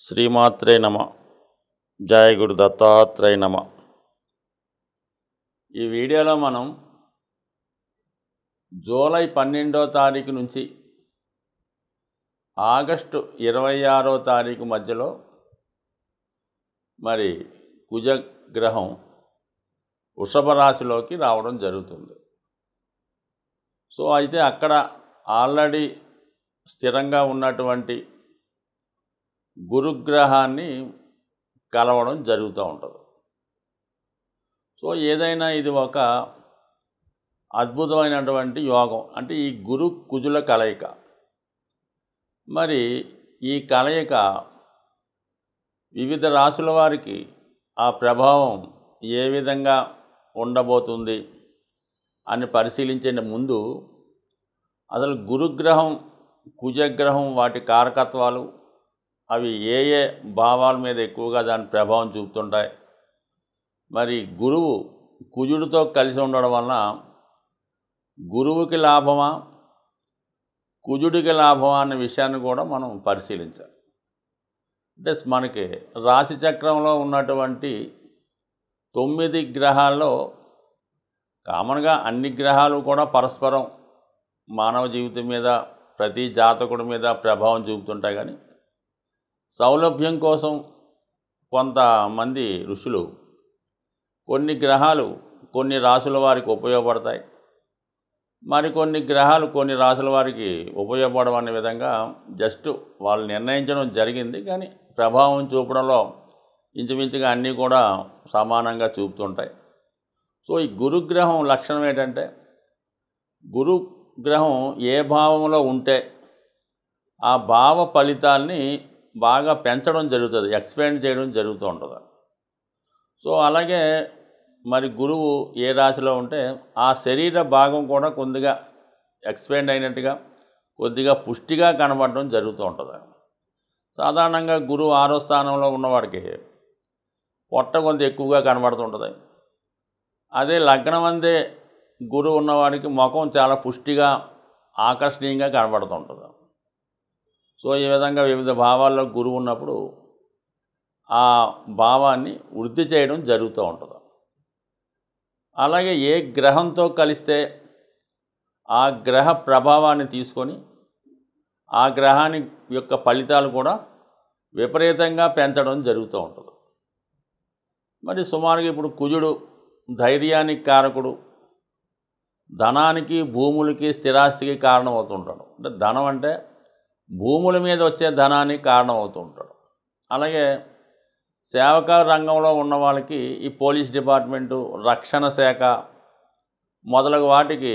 శ్రీమాత్రే నమ. జయ గురు దత్తాత్రేయ నమ. ఈ వీడియోలో మనం జూలై 12వ తారీఖు నుంచి ఆగస్టు 26వ తారీఖు మధ్యలో మరి కుజగ్రహం వృషభ రాశిలోకి రావడం జరుగుతుంది. సో అయితే అక్కడ ఆల్రెడీ స్థిరంగా ఉన్నటువంటి గురుగ్రహాన్ని కలవడం జరుగుతూ ఉంటుంది. సో ఏదైనా ఇది ఒక అద్భుతమైనటువంటి యోగం, అంటే ఈ గురు కుజుల కలయిక. మరి ఈ కలయిక వివిధ రాశుల వారికి ఆ ప్రభావం ఏ విధంగా ఉండబోతుంది అని పరిశీలించే ముందు అసలు గురుగ్రహం కుజగ్రహం వాటి కారకత్వాలు, అవి ఏ ఏ భావాల మీద ఎక్కువగా దాని ప్రభావం చూపుతుంటాయి, మరి గురువు కుజుడితో కలిసి ఉండడం వలన గురువుకి లాభమా కుజుడికి లాభమా అనే విషయాన్ని కూడా మనం పరిశీలించాలి. అంటే మనకి రాశి చక్రంలో ఉన్నటువంటి 9 గ్రహాల్లో కామన్గా అన్ని గ్రహాలు కూడా పరస్పరం మానవ జీవితం మీద, ప్రతి జాతకుడి మీద ప్రభావం చూపుతుంటాయి. కానీ సౌలభ్యం కోసం కొంతమంది ఋషులు కొన్ని గ్రహాలు కొన్ని రాశుల వారికి ఉపయోగపడతాయి, మరికొన్ని గ్రహాలు కొన్ని రాశుల వారికి ఉపయోగపడడం అనే విధంగా జస్ట్ వాళ్ళు నిర్ణయించడం జరిగింది. కానీ ప్రభావం చూపడంలో ఇంచుమించుగా అన్నీ కూడా సమానంగా చూపుతుంటాయి. సో ఈ గురుగ్రహం లక్షణం ఏంటంటే, గురుగ్రహం ఏ భావంలో ఉంటే ఆ భావ ఫలితాల్ని బాగా పెంచడం జరుగుతుంది, ఎక్స్పాండ్ చేయడం జరుగుతూ ఉంటుంది. సో అలాగే మరి గురువు ఏ రాశిలో ఉంటే ఆ శరీర భాగం కూడా కొద్దిగా ఎక్స్పాండ్ అయినట్టుగా, కొద్దిగా పుష్టిగా కనబడడం జరుగుతూ ఉంటుంది. సాధారణంగా గురువు 6వ స్థానంలో ఉన్నవాడికి పొట్ట కొంత ఎక్కువగా కనబడుతుంటుంది. అదే లగ్నం అందే గురువు ఉన్నవాడికి ముఖం చాలా పుష్టిగా ఆకర్షణీయంగా కనబడుతుంటుంది. సో ఈ విధంగా వివిధ భావాల్లో గురువు ఉన్నప్పుడు ఆ భావాన్ని వృద్ధి చేయడం జరుగుతూ ఉంటుంది. అలాగే ఏ గ్రహంతో కలిస్తే ఆ గ్రహ ప్రభావాన్ని తీసుకొని ఆ గ్రహాని యొక్క ఫలితాలు కూడా విపరీతంగా పెంచడం జరుగుతూ ఉంటుంది. మరి సుమారుగా ఇప్పుడు కుజుడు ధైర్యానికి కారకుడు, ధనానికి భూములకి స్థిరాస్తికి కారణం అవుతుంటాడు. అంటే ధనం అంటే భూముల మీద వచ్చే ధనానికి కారణం అవుతూ ఉంటాడు. అలాగే సేవక రంగంలో ఉన్న వాళ్ళకి ఈ పోలీస్ డిపార్ట్మెంటు, రక్షణ శాఖ మొదలగు వాటికి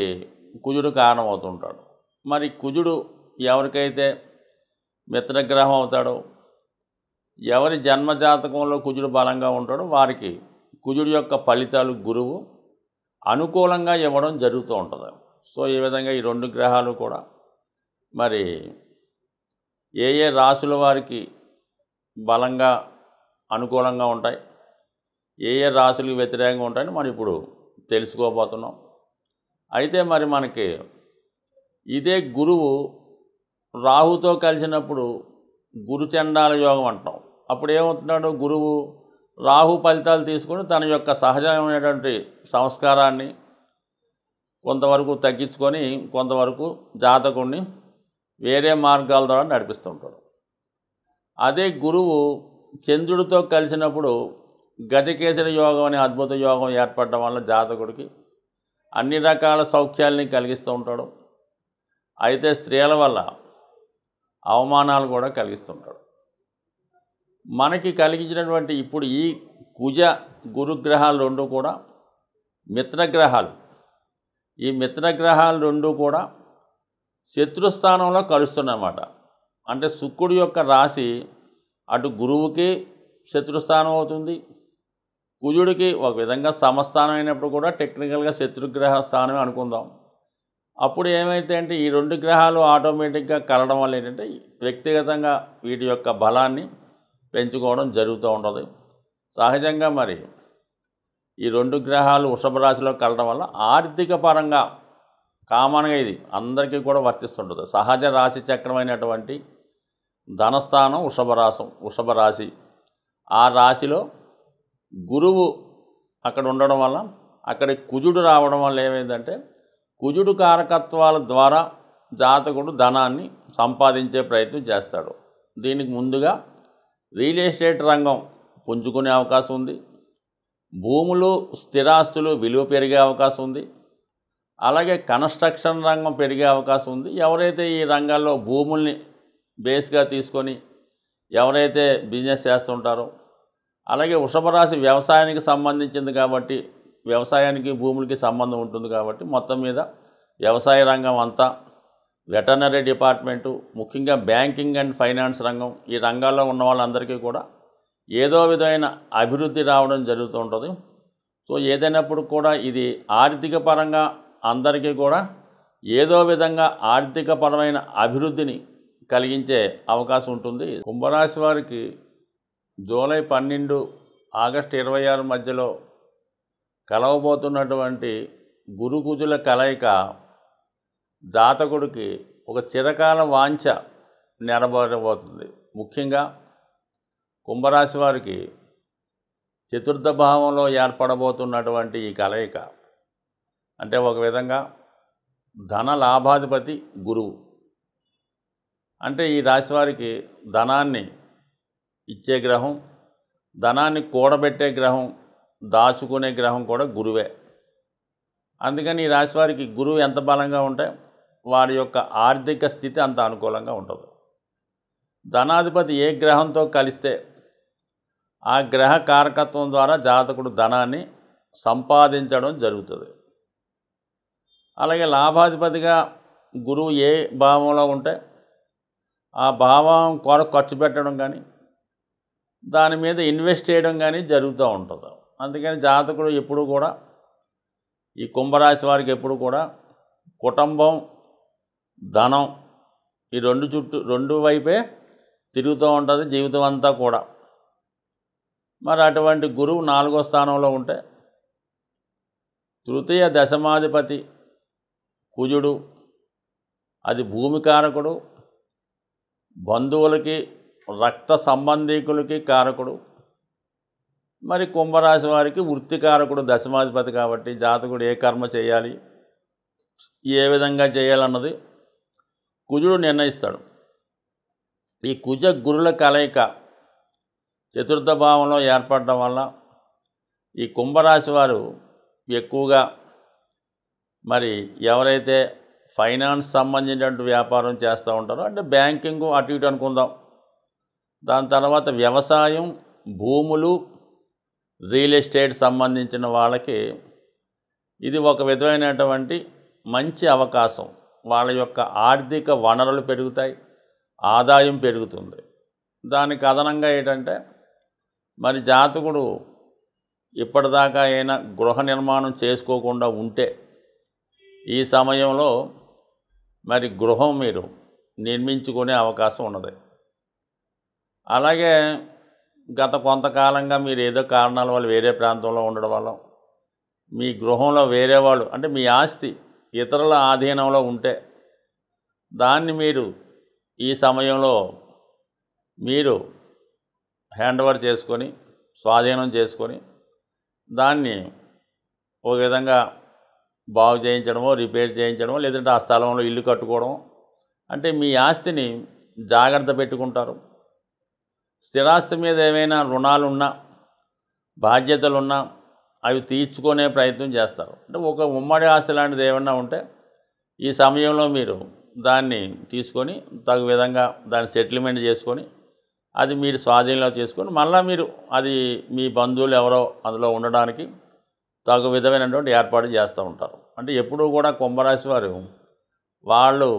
కుజుడు కారణం అవుతుంటాడు. మరి కుజుడు ఎవరికైతే మిత్రగ్రహం అవుతాడో, ఎవరి జన్మజాతకంలో కుజుడు బలంగా ఉంటాడో వారికి కుజుడు యొక్క ఫలితాలు గురువు అనుకూలంగా ఇవ్వడం జరుగుతూ ఉంటుంది. సో ఈ విధంగా ఈ 2 గ్రహాలు కూడా మరి ఏ ఏ రాశుల వారికి బలంగా అనుకూలంగా ఉంటాయి, ఏ ఏ రాశులకు వ్యతిరేకంగా ఉంటాయని మనం ఇప్పుడు తెలుసుకోబోతున్నాం. అయితే మరి మనకి ఇదే గురువు రాహుతో కలిసినప్పుడు గురుచండాల యోగం అంటాం. అప్పుడు ఏమవుతున్నాడు, గురువు రాహు ఫలితాలు తీసుకొని తన యొక్క సహజమైనటువంటి సంస్కారాన్ని కొంతవరకు తగ్గించుకొని కొంతవరకు జాతకుడిని వేరే మార్గాల ద్వారా నడిపిస్తుంటాడు. అదే గురువు చంద్రుడితో కలిసినప్పుడు గజకేసరి యోగం అనే అద్భుత యోగం ఏర్పడడం వల్ల జాతకుడికి అన్ని రకాల సౌఖ్యాల్ని కలిగిస్తూ ఉంటాడు. అయితే స్త్రీల వల్ల అవమానాలు కూడా కలిగిస్తుంటాడు. మనకి కలిగించినటువంటి ఇప్పుడు ఈ కుజ గురుగ్రహాలు 2 కూడా మిత్రగ్రహాలు. ఈ మిత్రగ్రహాలు 2 కూడా శత్రుస్థానంలో కలుస్తున్నమాట. అంటే శుక్రుడి యొక్క రాశి అటు గురువుకి శత్రుస్థానం అవుతుంది, కుజుడికి ఒక విధంగా సమస్థానం అయినప్పుడు కూడా టెక్నికల్గా శత్రుగ్రహ స్థానమే అనుకుందాం. అప్పుడు ఏమైతే అంటే ఈ 2 గ్రహాలు ఆటోమేటిక్గా కలవడం వల్ల ఏంటంటే వ్యక్తిగతంగా వీటి యొక్క బలాన్ని పెంచుకోవడం జరుగుతూ ఉంటుంది. సహజంగా మరి ఈ 2 గ్రహాలు వృషభ రాశిలో కలవడం వల్ల ఆర్థిక పరంగా కామన్గా ఇది అందరికీ కూడా వర్తిస్తుంటుంది. సహజ రాశి చక్రమైనటువంటి ధనస్థానం వృషభ రాశి. ఆ రాశిలో గురువు అక్కడ ఉండడం వల్ల, అక్కడ కుజుడు రావడం వల్ల ఏమైందంటే, కుజుడు కారకత్వాల ద్వారా జాతకుడు ధనాన్ని సంపాదించే ప్రయత్నం చేస్తాడు. దీనికి ముందుగా రియల్ ఎస్టేట్ రంగం పుంజుకునే అవకాశం ఉంది. భూములు, స్థిరాస్తులు విలువ పెరిగే అవకాశం ఉంది. అలాగే కన్స్ట్రక్షన్ రంగం పెరిగే అవకాశం ఉంది. ఎవరైతే ఈ రంగాల్లో భూముల్ని బేస్గా తీసుకొని ఎవరైతే బిజినెస్ చేస్తుంటారో, అలాగే వృషభ రాశి వ్యవసాయానికి సంబంధించింది కాబట్టి, వ్యవసాయానికి భూములకి సంబంధం ఉంటుంది కాబట్టి, మొత్తం మీద వ్యవసాయ రంగం అంతా, వెటర్నరీ డిపార్ట్మెంటు, ముఖ్యంగా బ్యాంకింగ్ అండ్ ఫైనాన్స్ రంగం, ఈ రంగాల్లో ఉన్న వాళ్ళందరికీ కూడా ఏదో విధమైన అభివృద్ధి రావడం జరుగుతూ ఉంటుంది. సో ఏదైనప్పుడు కూడా ఇది ఆర్థిక పరంగా అందరికీ కూడా ఏదో విధంగా ఆర్థికపరమైన అభివృద్ధిని కలిగించే అవకాశం ఉంటుంది. కుంభరాశి వారికి జూలై 12, ఆగస్టు 26 మధ్యలో కలవబోతున్నటువంటి గురు కుజుల కలయిక జాతకుడికి ఒక చిరకాల వాంఛ నెరవేరబోతుంది. ముఖ్యంగా కుంభరాశి వారికి చతుర్థ భావంలో ఏర్పడబోతున్నటువంటి ఈ కలయిక అంటే ఒక విధంగా ధన లాభాధిపతి గురువు. అంటే ఈ రాశి వారికి ధనాన్ని ఇచ్చే గ్రహం, ధనాన్ని కూడబెట్టే గ్రహం, దాచుకునే గ్రహం కూడా గురువే. అందుకని ఈ రాశి వారికి గురువు ఎంత బలంగా ఉంటే వారి యొక్క ఆర్థిక స్థితి అంత అనుకూలంగా ఉంటుంది. ధనాధిపతి ఏ గ్రహంతో కలిస్తే ఆ గ్రహ కారకత్వం ద్వారా జాతకుడు ధనాన్ని సంపాదించడం జరుగుతుంది. అలాగే లాభాధిపతిగా గురువు ఏ భావంలో ఉంటే ఆ భావం కొరకు ఖర్చు పెట్టడం కానీ, దాని మీద ఇన్వెస్ట్ చేయడం కానీ జరుగుతూ ఉంటుంది. అందుకని జాతకుడు ఎప్పుడు కూడా, ఈ కుంభరాశి వారికి ఎప్పుడు కూడా కుటుంబం, ధనం ఈ రెండు వైపే తిరుగుతూ ఉంటుంది జీవితం అంతా కూడా. మరి అటువంటి గురువు 4వ స్థానంలో ఉంటే, తృతీయ దశమాధిపతి కుజుడు, అది భూమికారకుడు, బంధువులకి, రక్త సంబంధీకులకి కారకుడు. మరి కుంభరాశి వారికి వృత్తికారకుడు దశమాధిపతి కాబట్టి జాతకుడు ఏ కర్మ చేయాలి, ఏ విధంగా చేయాలన్నది కుజుడు నిర్ణయిస్తాడు. ఈ కుజ గురుల కలయిక చతుర్థ భావంలో ఏర్పడడం వల్ల ఈ కుంభరాశి వారు ఎక్కువగా మరి ఎవరైతే ఫైనాన్స్ సంబంధించినటువంటి వ్యాపారం చేస్తూ ఉంటారో, అంటే బ్యాంకింగ్ అటు ఇటు అనుకుందాం, దాని తర్వాత వ్యవసాయం, భూములు, రియల్ ఎస్టేట్ సంబంధించిన వాళ్ళకి ఇది ఒక విధమైనటువంటి మంచి అవకాశం. వాళ్ళ యొక్క ఆర్థిక వనరులు పెరుగుతాయి, ఆదాయం పెరుగుతుంది. దానికి అదనంగా ఏంటంటే, మరి జాతకుడు ఇప్పటిదాకా అయినా గృహ నిర్మాణం చేసుకోకుండా ఉంటే ఈ సమయంలో మరి గృహం మీరు నిర్మించుకునే అవకాశం ఉన్నది. అలాగే గత కొంతకాలంగా మీరు ఏదో కారణాల వల్ల వేరే ప్రాంతంలో ఉండడం వల్ల మీ గృహంలో వేరే వాళ్ళు, అంటే మీ ఆస్తి ఇతరుల ఆధీనంలో ఉంటే దాన్ని మీరు ఈ సమయంలో మీరు హ్యాండ్ ఓవర్ చేసుకొని, స్వాధీనం చేసుకొని, దాన్ని ఒక విధంగా బాగు చేయించడమో, రిపేర్ చేయించడమో, లేదంటే ఆ స్థలంలో ఇల్లు కట్టుకోవడం, అంటే మీ ఆస్తిని జాగ్రత్త పెట్టుకుంటారు. స్థిరాస్తి మీద ఏమైనా రుణాలున్నా, బాధ్యతలున్నా అవి తీర్చుకునే ప్రయత్నం చేస్తారు. అంటే ఒక ఉమ్మడి ఆస్తి లాంటిది ఏమన్నా ఉంటే ఈ సమయంలో మీరు దాన్ని తీసుకొని తగు విధంగా దాన్ని సెటిల్మెంట్ చేసుకొని, అది మీరు స్వాధీనంలో చేసుకొని, మళ్ళీ మీరు అది మీ బంధువులు ఎవరో అందులో ఉండడానికి తగు విధమైనటువంటి ఏర్పాటు చేస్తూ ఉంటారు. అంటే ఎప్పుడూ కూడా కుంభరాశి వారు వాళ్ళు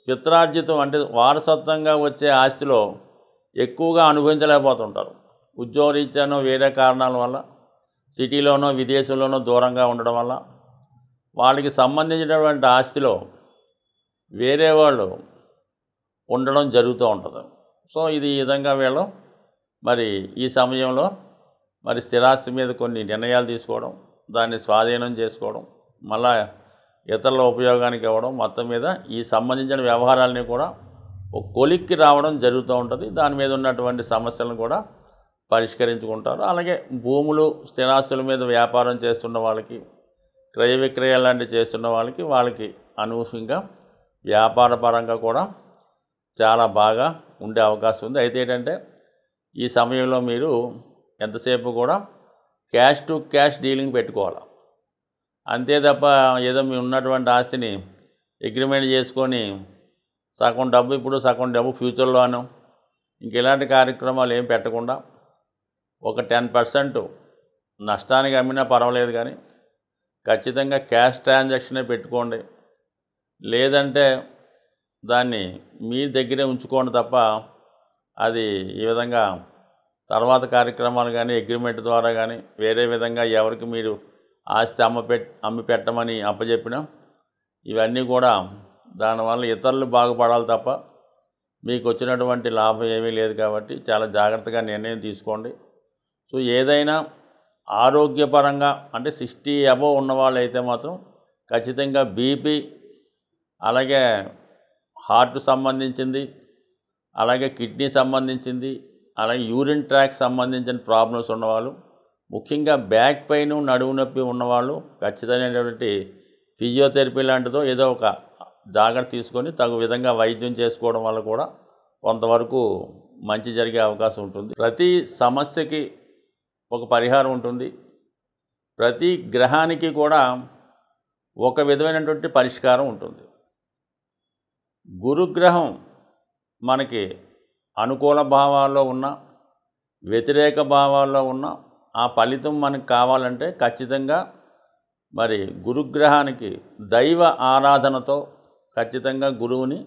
పిత్రార్జితం, అంటే వారసత్వంగా వచ్చే ఆస్తిలో ఎక్కువగా అనుభవించలేకపోతుంటారు. ఉద్యోగరీత్యానో వేరే కారణాల వల్ల సిటీలోనో విదేశంలోనో దూరంగా ఉండడం వల్ల వాళ్ళకి సంబంధించినటువంటి ఆస్తిలో వేరే వాళ్ళు ఉండడం జరుగుతూ ఉంటుంది. సో ఇది ఈ విధంగా వీళ్ళు మరి ఈ సమయంలో మరి స్థిరాస్తి మీద కొన్ని నిర్ణయాలు తీసుకోవడం, దాన్ని స్వాధీనం చేసుకోవడం, మళ్ళా ఇతరుల ఉపయోగానికి ఇవ్వడం, మొత్తం మీద ఈ సంబంధించిన వ్యవహారాలని కూడా ఒక కొలిక్కి రావడం జరుగుతూ ఉంటుంది. దాని మీద ఉన్నటువంటి సమస్యలను కూడా పరిష్కరించుకుంటారు. అలాగే భూములు స్థిరాస్తుల మీద వ్యాపారం చేస్తున్న వాళ్ళకి, క్రయ విక్రయాలు లాంటివి చేస్తున్న వాళ్ళకి అనూహ్యంగా వ్యాపార పరంగా కూడా చాలా బాగా ఉండే అవకాశం ఉంది. అయితే ఏంటంటే ఈ సమయంలో మీరు ఎంతసేపు కూడా క్యాష్ టు క్యాష్ డీలింగ్ పెట్టుకోవాలి. అంతే తప్ప ఏదో మీ ఉన్నటువంటి ఆస్తిని అగ్రిమెంట్ చేసుకొని సగం డబ్బు ఇప్పుడు సగం డబ్బు ఫ్యూచర్లో అను ఇలాంటి కార్యక్రమాలు ఏం పెట్టకుండా ఒక 10% నష్టానికి అమ్మినా పర్వాలేదు, కానీ ఖచ్చితంగా క్యాష్ ట్రాన్సాక్షనే పెట్టుకోండి. లేదంటే దాన్ని మీ దగ్గరే ఉంచుకోండి తప్ప అది ఈ విధంగా తర్వాత కార్యక్రమాలు కానీ అగ్రిమెంట్ ద్వారా కానీ వేరే విధంగా ఎవరికి మీరు ఆస్తి అమ్మి పెట్టమని అప్పచెప్పినా ఇవన్నీ కూడా దానివల్ల ఇతరులు బాగుపడాలి తప్ప మీకు వచ్చినటువంటి లాభం ఏమీ లేదు. కాబట్టి చాలా జాగ్రత్తగా నిర్ణయం తీసుకోండి. సో ఏదైనా ఆరోగ్యపరంగా అంటే 60 అబోవ్ ఉన్నవాళ్ళు అయితే మాత్రం ఖచ్చితంగా బీపీ, అలాగే హార్ట్ సంబంధించింది, అలాగే కిడ్నీ సంబంధించింది, అలాగే యూరిన్ ట్రాక్ సంబంధించిన ప్రాబ్లమ్స్ ఉన్నవాళ్ళు, ముఖ్యంగా బ్యాక్ పెయిన్, నడుము నొప్పి ఉన్నవాళ్ళు ఖచ్చితమైనటువంటి ఫిజియోథెరపీ లాంటిదో ఏదో ఒక జాగ్రత్త తీసుకొని తగు విధంగా వైద్యం చేసుకోవడం వల్ల కూడా కొంతవరకు మంచి జరిగే అవకాశం ఉంటుంది. ప్రతి సమస్యకి ఒక పరిహారం ఉంటుంది. ప్రతి గ్రహానికి కూడా ఒక విధమైనటువంటి పరిష్కారం ఉంటుంది. గురుగ్రహం మనకి అనుకూల భావాల్లో ఉన్న, వ్యతిరేక భావాల్లో ఉన్న ఆ ఫలితం మనకు కావాలంటే ఖచ్చితంగా మరి గురుగ్రహానికి దైవ ఆరాధనతో ఖచ్చితంగా గురువుని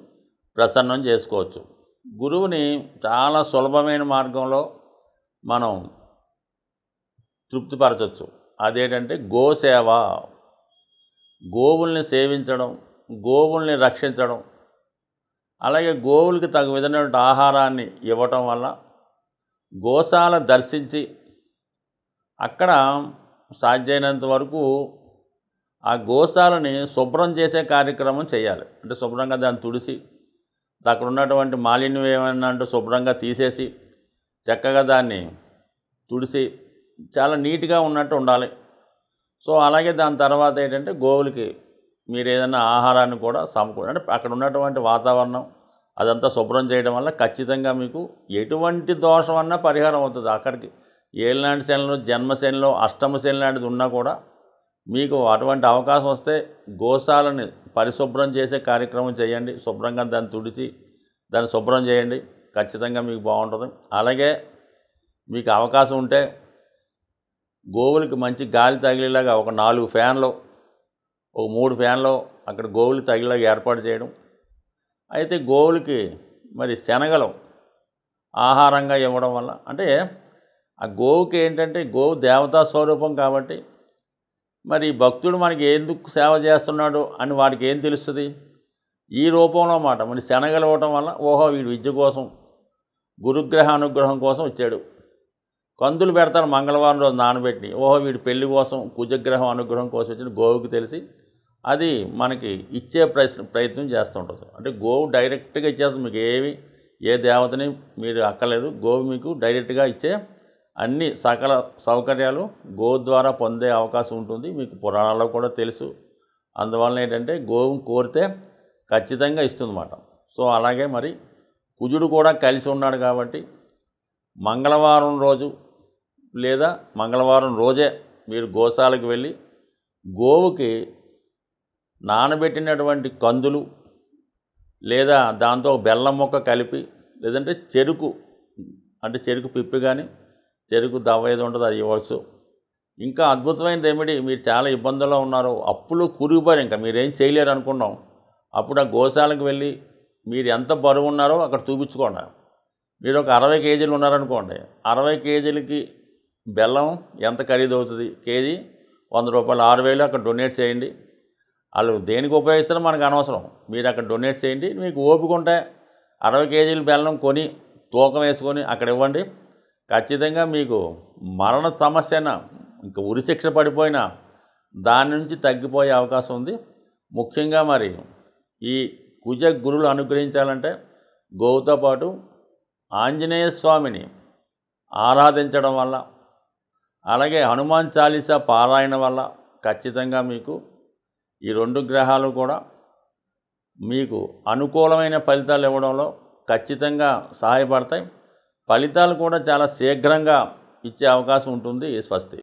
ప్రసన్నం చేసుకోవచ్చు. గురువుని చాలా సులభమైన మార్గంలో మనం తృప్తిపరచవచ్చు. అదేంటంటే గోసేవ, గోవుల్ని సేవించడం, గోవుల్ని రక్షించడం, అలాగే గోవులకి తగు విధమైనటువంటి ఆహారాన్ని ఇవ్వటం వల్ల గోశాల దర్శించి అక్కడ సాధ్యమైనంత వరకు ఆ గోశాలని శుభ్రం చేసే కార్యక్రమం చేయాలి. అంటే శుభ్రంగా దాన్ని తుడిసి అక్కడ ఉన్నటువంటి మాలిన్యం ఏమైనా అంటే శుభ్రంగా తీసేసి చక్కగా దాన్ని తుడిసి చాలా నీట్గా ఉన్నట్టు ఉండాలి. సో అలాగే దాని తర్వాత ఏంటంటే గోవులకి మీరు ఏదైనా ఆహారాన్ని కూడా అంటే అక్కడ ఉన్నటువంటి వాతావరణం అదంతా శుభ్రం చేయడం వల్ల ఖచ్చితంగా మీకు ఎటువంటి దోషం అన్నా పరిహారం అవుతుంది. అక్కడికి ఏళ్ళనాటి శనిలో, జన్మశనిలో, అష్టమ శని లాంటిది ఉన్నా కూడా మీకు అటువంటి అవకాశం వస్తే గోశాలని పరిశుభ్రం చేసే కార్యక్రమం చేయండి. శుభ్రంగా దాన్ని తుడిచి దాన్ని శుభ్రం చేయండి, ఖచ్చితంగా మీకు బాగుంటుంది. అలాగే మీకు అవకాశం ఉంటే గోవులకి మంచి గాలి తగిలేలాగా ఒక 4 ఫ్యాన్లు, ఒక 3 ఫ్యాన్లు అక్కడ గోవులు తగిలేలాగా ఏర్పాటు చేయడం. అయితే గోవులకి మరి శనగలు ఆహారంగా ఇవ్వడం వల్ల అంటే ఆ గోవుకి ఏంటంటే గోవు దేవతా స్వరూపం కాబట్టి మరి భక్తుడు మనకి ఎందుకు సేవ చేస్తున్నాడు అని వాడికి ఏం తెలుస్తుంది? ఈ రూపంలో మాట మరి శనగలు ఇవ్వటం వల్ల ఓహో వీడు విద్య కోసం, గురుగ్రహ అనుగ్రహం కోసం వచ్చాడు. కందులు పెడతారు మంగళవారం రోజు నానబెట్టి, ఓహో వీడు పెళ్లి కోసం, కుజగ్రహం అనుగ్రహం కోసం వచ్చి గోవుకి తెలిసి అది మనకి ఇచ్చే ప్రయత్నం చేస్తుంటుంది. అంటే గోవు డైరెక్ట్గా ఇచ్చేస్తుంది. మీకు ఏ దేవతని మీరు అక్కర్లేదు. గోవు మీకు డైరెక్ట్గా ఇచ్చే అన్ని సకల సౌకర్యాలు గోవు ద్వారా పొందే అవకాశం ఉంటుంది. మీకు పురాణాల్లో కూడా తెలుసు. అందువలన ఏంటంటే గోవుని కోరితే ఖచ్చితంగా ఇస్తుందన్నమాట. సో అలాగే మరి కుజుడు కూడా కలిసి ఉన్నాడు కాబట్టి మంగళవారం రోజు లేదా మంగళవారం రోజే మీరు గోశాలకు వెళ్ళి గోవుకి నానబెట్టినటువంటి కందులు లేదా దాంతో బెల్లం ముక్క కలిపి, లేదంటే చెరుకు అంటే చెరుకు పిప్పి కానీ చెరుకు దవ్వ ఏది ఉంటుందో అది ఇవ్వచ్చు. ఇంకా అద్భుతమైన రెమెడీ, మీరు చాలా ఇబ్బందుల్లో ఉన్నారు, అప్పులు కురిగిపోయారు, ఇంకా మీరేం చేయలేరు అనుకున్నాం, అప్పుడు ఆ గోశాలకు వెళ్ళి మీరు ఎంత బరువు ఉన్నారో అక్కడ చూపించుకోండి. మీరు ఒక 60 కేజీలు ఉన్నారనుకోండి, 60 కేజీలకి బెల్లం ఎంత ఖరీదు అవుతుంది, కేజీ 100 రూపాయలు, 6000 అక్కడ డొనేట్ చేయండి. వాళ్ళు దేనికి ఉపయోగిస్తారో మనకు అనవసరం, మీరు అక్కడ డొనేట్ చేయండి. మీకు ఓపిక ఉంటే 60 కేజీలు బెల్లం కొని తూకం వేసుకొని అక్కడ ఇవ్వండి. ఖచ్చితంగా మీకు మరణ సమస్యన ఇంకా ఉరిశిక్ష పడిపోయినా దాని నుంచి తగ్గిపోయే అవకాశం ఉంది. ముఖ్యంగా మరి ఈ కుజ గురువులు అనుగ్రహించాలంటే గోవుతో పాటు ఆంజనేయ స్వామిని ఆరాధించడం వల్ల, అలాగే హనుమాన్ చాలీసా పారాయణ వల్ల ఖచ్చితంగా మీకు ఈ 2 గ్రహాలు కూడా మీకు అనుకూలమైన ఫలితాలు ఇవ్వడంలో ఖచ్చితంగా సహాయపడతాయి. ఫలితాలు కూడా చాలా శీఘ్రంగా ఇచ్చే అవకాశం ఉంటుంది. స్వస్తి.